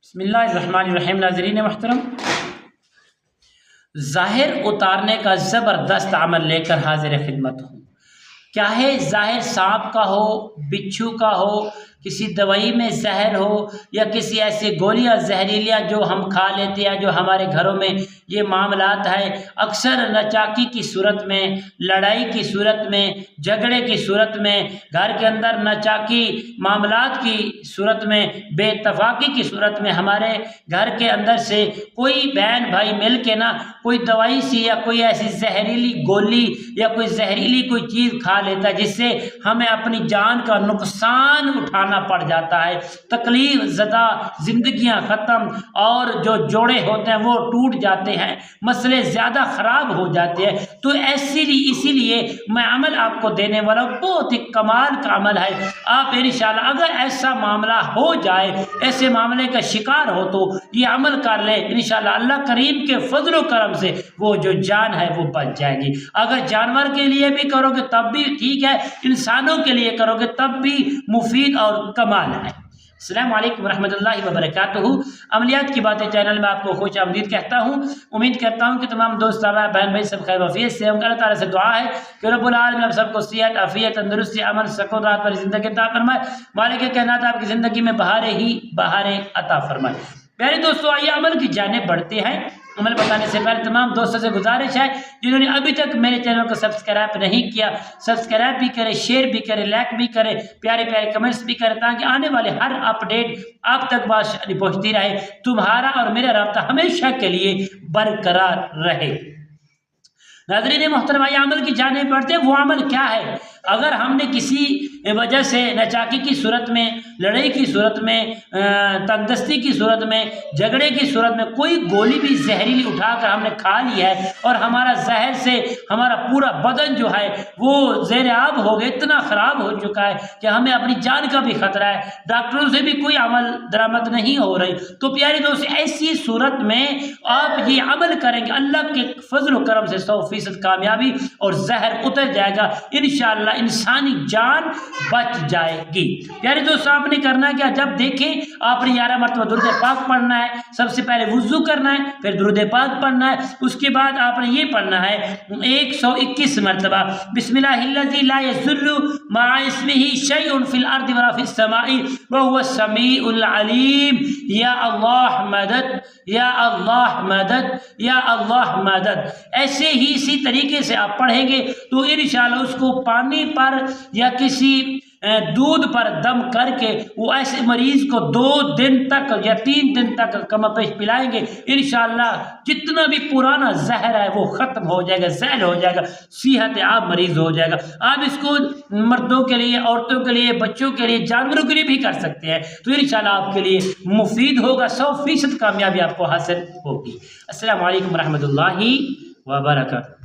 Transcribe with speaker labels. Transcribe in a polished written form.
Speaker 1: بسم اللہ الرحمن الرحیم۔ ناظرین محترم، ظاہر اتارنے کا زبردست عمل لے کر حاضر خدمت ہوں۔ کیا ہے ظاہر سانپ کا ہو، بچھو کا ہو، کسی دوائی میں زہر ہو، یا کسی ایسی گولیاں زہریلیاں جو ہم کھا لیتے ہیں، جو ہمارے گھروں میں یہ معاملات ہے، اکثر نچاکی کی صورت میں، لڑائی کی صورت میں، جھگڑے کی صورت میں، گھر کے اندر نچاکی معاملات کی صورت میں، بے اتفاقی کی صورت میں ہمارے گھر کے اندر سے کوئی بہن بھائی مل کے نا کوئی دوائی سی یا کوئی ایسی زہریلی گولی یا کوئی زہریلی کوئی چیز کھا لیتا ہے، جس سے ہمیں اپنی جان کا نقصان اٹھانا پڑ جاتا ہے، تکلیف زدہ زندگیاں ختم، اور جو جوڑے ہوتے ہیں وہ ٹوٹ جاتے ہیں، مسئلے زیادہ خراب ہو جاتے ہیں۔ تو اسی لیے میں عمل آپ کو دینے والا ہوں، بہت ہی کمال کا عمل ہے۔ آپ انشاءاللہ اگر ایسا معاملہ ہو جائے، ایسے معاملے کا شکار ہو تو یہ عمل کر لے، انشاءاللہ اللہ کریم کے فضل و کرم سے وہ جو جان ہے وہ بچ جائے گی۔ اگر جانور کے لیے بھی کرو گے تب بھی ٹھیک ہے، انسانوں کے لیے کرو گے تب بھی مفید اور کمال ہے۔ السلام علیکم ورحمۃ اللہ وبرکاتہ۔ عملیات کی باتیں چینل میں آپ کو خوش آمدید کہتا ہوں۔ امید کرتا ہوں کہ تمام دوست احباب بہن بھائی سب خیر وفیت سے ہوں گے۔ اللہ تعالیٰ سے دعا ہے کہ رب العالمین آپ سب کو صحت، عافیت، تندرستی، امن، سکون، راحت والی زندگی عطا فرمائے۔ مالک کائنات آپ کی زندگی میں بہاریں ہی بہاریں عطا فرمائے۔ پیارے دوستو، آئیے عمل کی جانب بڑھتے ہیں۔ عمل بتانے سے پہلے تمام دوستوں سے گزارش ہے جنہوں نے ابھی تک میرے چینل کو سبسکرائب نہیں کیا، سبسکرائب بھی کریں، شیئر بھی کریں، لائک بھی کریں، پیارے پیارے کمنٹس بھی کریں، تاکہ آنے والے ہر اپڈیٹ آپ تک بآسانی پہنچتی رہے، تمہارا اور میرا رابطہ ہمیشہ کے لیے برقرار رہے۔ ناظرین محترم، یہ عمل کی جانب بڑھتے ہیں۔ وہ عمل کیا ہے؟ اگر ہم نے کسی وجہ سے نچاکی کی صورت میں، لڑائی کی صورت میں، تنگ دستی کی صورت میں، جھگڑے کی صورت میں کوئی گولی بھی زہریلی اٹھا کر ہم نے کھا لی ہے، اور ہمارا زہر سے ہمارا پورا بدن جو ہے وہ زیر آب ہو گیا، اتنا خراب ہو چکا ہے کہ ہمیں اپنی جان کا بھی خطرہ ہے، ڈاکٹروں سے بھی کوئی عمل درآمد نہیں ہو رہی، تو پیارے دوست ایسی صورت میں آپ یہ عمل کریں گے، اللہ کے فضل و کرم سے 100% کامیابی اور زہر اتر جائے گا، انشاءاللہ انسانی جان بچ جائے گی۔ پیارے دوست، آپ نے کرنا کیا؟ جب دیکھیں آپ نے 11 مرتبہ درود پاک پڑھنا ہے، سب سے پہلے وضو کرنا ہے، پھر درود پاک پڑھنا ہے، اس کے بعد آپ نے یہ پڑھنا ہے 121 مرتبہ بسم اللہ الذی لا یضر مع اسمہ شیء فی الارض ولا فی السماء وهو السمیع العلیم، یا اللہ مدد، یا اللہ مدد، یا اللہ مدد۔ ایسے ہی اسی طریقے سے آپ پڑھیں گے تو انشاءاللہ اس کو پانی پر یا کسی دودھ پر دم کر کے وہ ایسے مریض کو 2 دن تک یا 3 دن تک کم پیش پلائیں گے، انشاءاللہ جتنا بھی پرانا زہر ہے وہ ختم ہو جائے گا، زہر ہو جائے گا، صحت عام مریض ہو جائے گا۔ آپ اس کو مردوں کے لیے، عورتوں کے لیے، بچوں کے لیے، جانوروں کے لیے بھی کر سکتے ہیں، تو انشاءاللہ آپ کے لیے مفید ہوگا، 100% کامیابی آپ کو حاصل ہوگی۔ السلام علیکم ورحمۃ اللہ وبرکاتہ۔